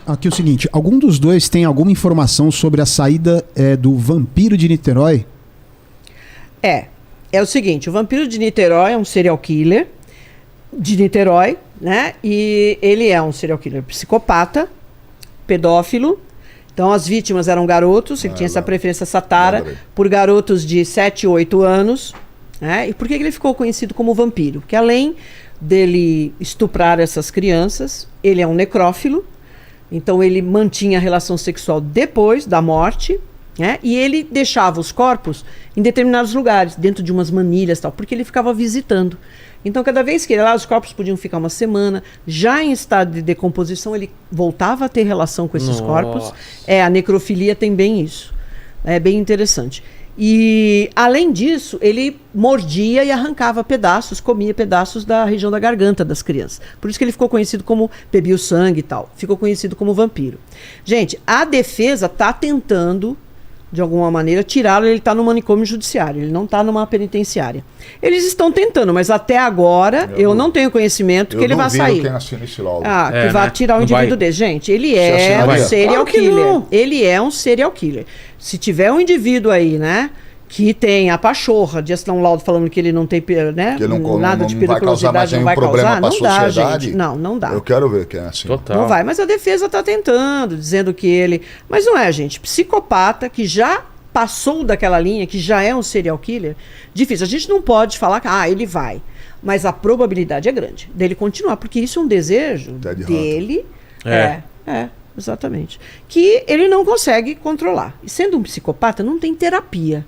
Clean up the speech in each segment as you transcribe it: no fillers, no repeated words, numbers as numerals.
Aqui é o seguinte, algum dos dois tem alguma informação sobre a saída do Vampiro de Niterói? É o seguinte, o Vampiro de Niterói é um serial killer de Niterói, né? E ele é um serial killer psicopata, pedófilo. Então as vítimas eram garotos, ele tinha essa preferência, essa tara por garotos de 7, 8 anos. Né? E por que ele ficou conhecido como vampiro? Porque além dele estuprar essas crianças, ele é um necrófilo. Então ele mantinha a relação sexual depois da morte, né? E ele deixava os corpos em determinados lugares, dentro de umas manilhas e tal, porque ele ficava visitando. Então cada vez que ele ia lá, os corpos podiam ficar uma semana, já em estado de decomposição, ele voltava a ter relação com esses corpos. A necrofilia tem bem isso. É bem interessante. E, além disso, ele mordia e arrancava pedaços, comia pedaços da região da garganta das crianças. Por isso que ele ficou conhecido como bebia o sangue e tal. Ficou conhecido como vampiro. Gente, a defesa está tentando, de alguma maneira, tirá-lo. Ele está no manicômio judiciário, ele não está numa penitenciária. Eles estão tentando, mas até agora eu não tenho conhecimento que ele vai sair. Quem assina esse laudo. Que vai tirar o indivíduo dele. Gente, ele é um serial killer. Ele é um serial killer. Se tiver um indivíduo aí, né, que tem a pachorra de assinar um laudo falando que ele não tem, né, nada de periculosidade, não vai causar, não dá, gente. Não dá. Eu quero ver quem é assim. Total. Não vai, mas a defesa está tentando, dizendo que ele... Mas não é, gente. Psicopata que já passou daquela linha, que já é um serial killer, difícil. A gente não pode falar que ele vai. Mas a probabilidade é grande dele continuar, porque isso é um desejo dele. Exatamente. Que ele não consegue controlar. E sendo um psicopata, não tem terapia.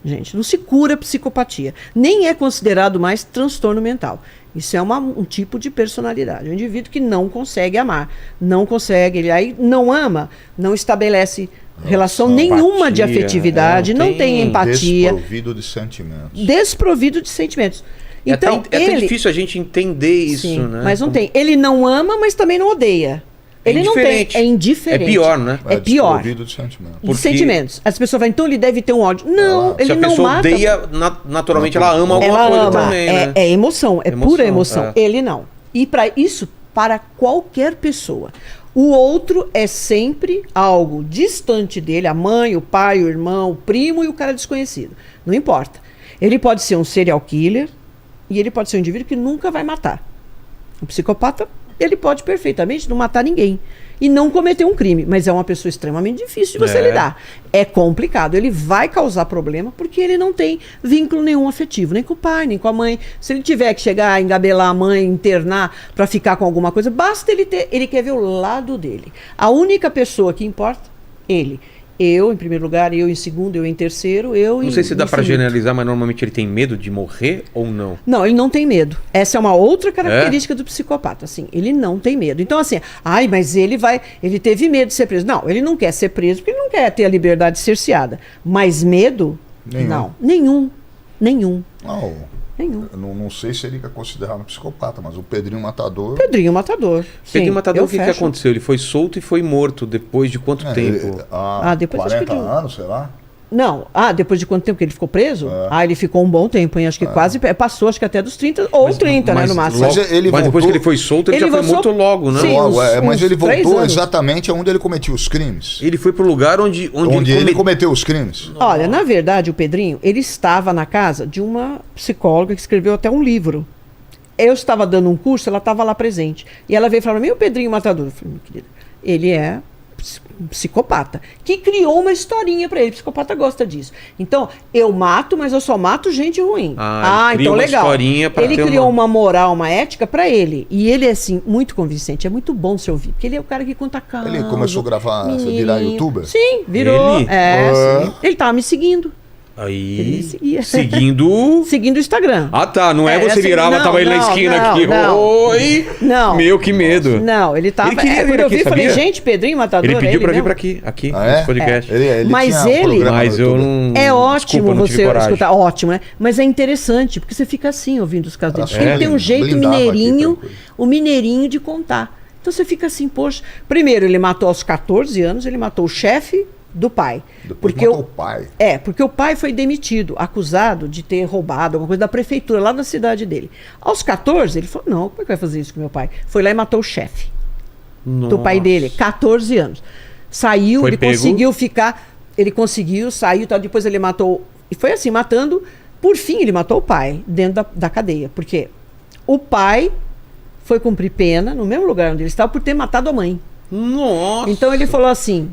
Gente, não se cura psicopatia. Nem é considerado mais transtorno mental. Isso é um tipo de personalidade. Um indivíduo que não consegue amar. Não consegue, ele aí não ama, não estabelece relação nenhuma de afetividade, não tem empatia. Desprovido de sentimentos. Desprovido de sentimentos. Então, é até difícil a gente entender isso, né? Mas não tem. Ele não ama, mas também não odeia. Ele não tem, é indiferente. É pior, né? É pior. Desprovido de sentimentos. De sentimentos. As pessoas falam, então ele deve ter um ódio. Não, ele não mata. Se a pessoa odeia, naturalmente ela ama alguma coisa também, né? É emoção, pura emoção. Ele não. E para isso, para qualquer pessoa. O outro é sempre algo distante dele, a mãe, o pai, o irmão, o primo e o cara desconhecido. Não importa. Ele pode ser um serial killer e ele pode ser um indivíduo que nunca vai matar. Um psicopata, ele pode perfeitamente não matar ninguém e não cometer um crime, mas é uma pessoa extremamente difícil de você lidar. É complicado, ele vai causar problema porque ele não tem vínculo nenhum afetivo, nem com o pai, nem com a mãe. Se ele tiver que chegar a engabelar a mãe, internar para ficar com alguma coisa, basta ele quer ver o lado dele. A única pessoa que importa, ele. Eu, em primeiro lugar, eu em segundo, eu em terceiro, eu em... Não sei se dá para generalizar, mas normalmente ele tem medo de morrer ou não? Não, ele não tem medo. Essa é uma outra característica do psicopata, assim. Ele não tem medo. Então, assim, mas ele teve medo de ser preso. Não, ele não quer ser preso porque ele não quer ter a liberdade cerceada. Mas medo? Nenhum. Não. Nenhum. Nenhum. Eu não sei se ele é considerado um psicopata, mas o Pedrinho Matador... Pedrinho Matador. Pedrinho Matador, o que aconteceu? Ele foi solto e foi morto depois de quanto tempo? Depois 40 anos, sei lá. Não. Depois de quanto tempo que ele ficou preso? Ele ficou um bom tempo, hein? Acho que quase passou, acho que até dos 30 ou 30, né, no máximo. Mas depois que ele foi solto, ele já foi morto logo, né? Sim, mas ele voltou exatamente onde ele cometia os crimes. Ele foi pro lugar onde ele cometeu os crimes. Olha, na verdade, o Pedrinho, ele estava na casa de uma psicóloga que escreveu até um livro. Eu estava dando um curso, ela estava lá presente. E ela veio e falou, meu Pedrinho Matador. Eu falei, minha querida, ele é psicopata, que criou uma historinha pra ele. Psicopata gosta disso. Então, eu mato, mas eu só mato gente ruim. Então legal. Ele criou uma moral, uma ética pra ele. E ele é, assim, muito convincente. É muito bom se ouvir. Porque ele é o cara que conta caso. Ele começou a gravar, virar youtuber? Sim, virou. Sim. Ele tava me seguindo. Aí, ele me seguia. Seguindo o Instagram. Não é você virava, tava ele na esquina aqui. Oi! Não. Meu, que medo. Não, ele tava... Ele queria vir aqui, eu falei, gente, Pedrinho Matador. Ele pediu pra vir pra aqui nesse podcast. Mas eu não... É ótimo você escutar, ótimo, né? Mas é interessante, porque você fica assim ouvindo os casos dele. Ele tem um jeito mineirinho, o mineirinho de contar. Então você fica assim, poxa... Primeiro, ele matou aos 14 anos, ele matou o chefe do pai. Depois matou o pai. Porque o pai foi demitido, acusado de ter roubado alguma coisa da prefeitura, lá na cidade dele. Aos 14, ele falou, não, como é que vai fazer isso com meu pai? Foi lá e matou o chefe. do pai dele, 14 anos. Saiu, Foi ele pego. conseguiu ficar, ele conseguiu, saiu, tal, depois ele matou, e foi assim, matando, por fim ele matou o pai, dentro da cadeia, porque o pai foi cumprir pena, no mesmo lugar onde ele estava, por ter matado a mãe. Nossa! Então ele falou assim,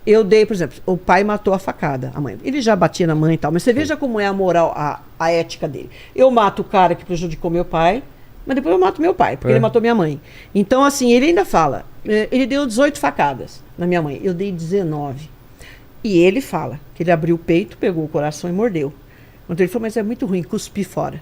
eu dei, por exemplo, o pai matou a facada, a mãe. Ele já batia na mãe e tal, mas você veja como é a moral, a ética dele. Eu mato o cara que prejudicou meu pai, mas depois eu mato meu pai, porque ele matou minha mãe. Então, assim, ele ainda fala, ele deu 18 facadas na minha mãe, eu dei 19. E ele fala que ele abriu o peito, pegou o coração e mordeu. Então ele falou, mas é muito ruim, cuspi fora.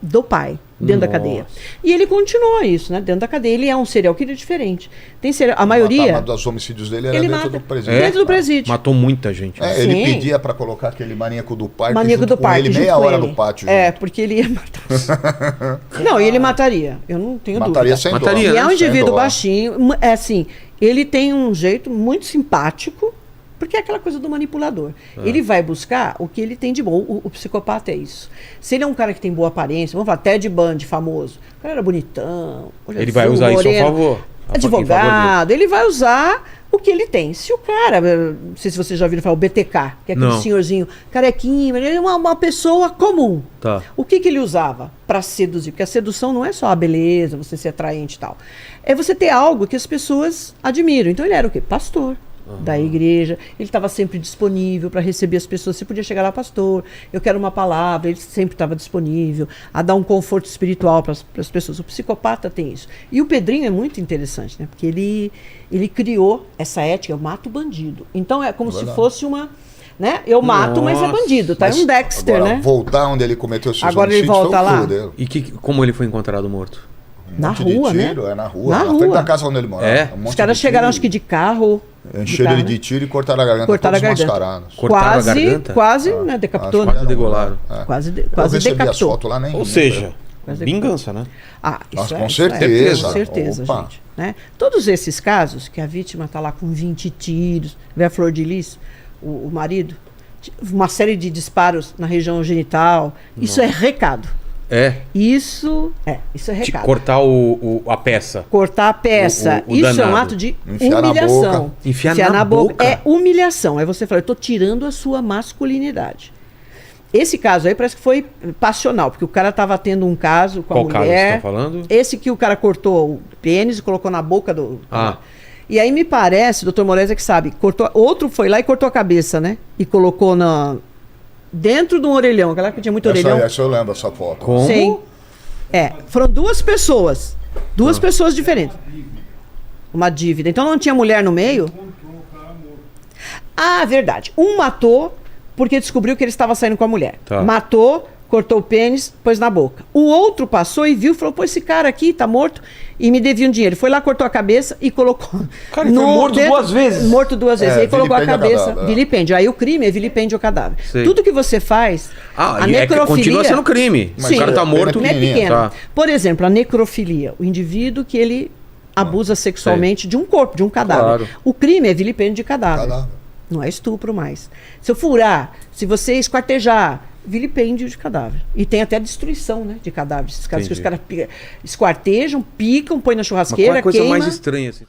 Do pai, dentro da cadeia. E ele continua isso, né? Dentro da cadeia. Ele é um serial killer diferente. Tem a maioria... Mas dos homicídios dele era ele dentro mata do presídio. dentro do presídio. Matou muita gente. É, ele Sim. pedia pra colocar aquele maníaco do parque Maníaco junto do com parque, ele junto meia com hora ele. no pátio. É, junto. porque ele ia matar. Não, e ele mataria. Eu não tenho Mataria dúvida. sem Mataria, dó. E é um Sem indivíduo dó. baixinho. É assim, ele tem um jeito muito simpático, porque é aquela coisa do manipulador. Ele vai buscar o que ele tem de bom. O psicopata é isso. Se ele é um cara que tem boa aparência, vamos falar, Ted Bundy, famoso. O cara era bonitão. olho Ele vai azul, usar isso a moreno, favor. advogado, ele vai usar o que ele tem. Se o cara, não sei se vocês já ouviram falar, o BTK, que é aquele Não. senhorzinho carequinho, ele é uma pessoa comum. Tá. O que ele usava para seduzir? Porque a sedução não é só a beleza, você ser atraente e tal. É você ter algo que as pessoas admiram. Então ele era o quê? Pastor. Da igreja, ele estava sempre disponível para receber as pessoas. Você podia chegar lá, pastor, eu quero uma palavra, ele sempre estava disponível a dar um conforto espiritual para as pessoas. O psicopata tem isso. E o Pedrinho é muito interessante, né? Porque ele criou essa ética, eu mato o bandido. Então é como se fosse uma, né? Eu mato, mas é Nossa. bandido, tá? É um Dexter, Agora, né? voltar onde ele cometeu esses Agora ele homicídios volta foi o lá? pulo dele. E como ele foi encontrado morto? Na monte de rua, né? tiro, é na rua, Na na frente rua. da casa onde ele morava. É? Um monte Os caras de chegaram, tiro, acho que de carro. encheram ele de tiro e cortaram a garganta Cortaram a todos garganta. mascarados. Cortaram a garganta? Quase, né? Decapitou, Quase né? degolaram. É. Quase Eu recebi as decapitou. fotos lá, nem Ou nem seja, Mas é- vingança, né? Ah, isso Nossa, é, com isso é. certeza. Com certeza, Opa. gente. Né? Todos esses casos, que a vítima está lá com 20 tiros, vê a Flor de Lis, o marido, uma série de disparos na região genital, isso é recado. Isso é recado. Cortar a peça. Cortar a peça. O isso é um danado. ato de Enfiar na humilhação. boca. Enfiar na boca? É humilhação. Aí você fala, eu estou tirando a sua masculinidade. Esse caso aí parece que foi passional, porque o cara estava tendo um caso com Qual a caso mulher. você tá falando? Esse que o cara cortou o pênis e colocou na boca do... Ah. E aí me parece, o Dr. Moraes é que sabe, cortou, outro foi lá e cortou a cabeça, né? E colocou dentro de um orelhão. Aquela época tinha muito orelhão. Essa eu lembro, essa foto. Como? Sim. Foram duas pessoas. Duas pessoas diferentes. Uma dívida. Então não tinha mulher no meio? Ah, verdade. Um matou porque descobriu que ele estava saindo com a mulher. Tá. Matou, cortou o pênis, pôs na boca. O outro passou e viu, falou, pô, esse cara aqui tá morto e me devia um dinheiro. Foi lá, cortou a cabeça e colocou... Cara, ele foi morto duas vezes. Morto duas vezes. Aí colocou a vilipêndio ao cabeça, cadáver, é. vilipêndio. Aí o crime é vilipêndio ao cadáver. Sei. Tudo que você faz, a e necrofilia... continua sendo crime. Mas Sim. o cara tá morto. Não é pequena. Tá. Por exemplo, a necrofilia. O indivíduo que ele abusa sexualmente de um corpo, de um cadáver. Claro. O crime é vilipêndio de cadáver. Cadáver. Não é estupro mais. Se eu furar, se você esquartejar, vilipêndio de cadáver. E tem até destruição, né, de cadáveres. Esses casos que os Entendi. caras esquartejam, picam, põem na Mas qual é churrasqueira, a coisa queima. mais estranha assim?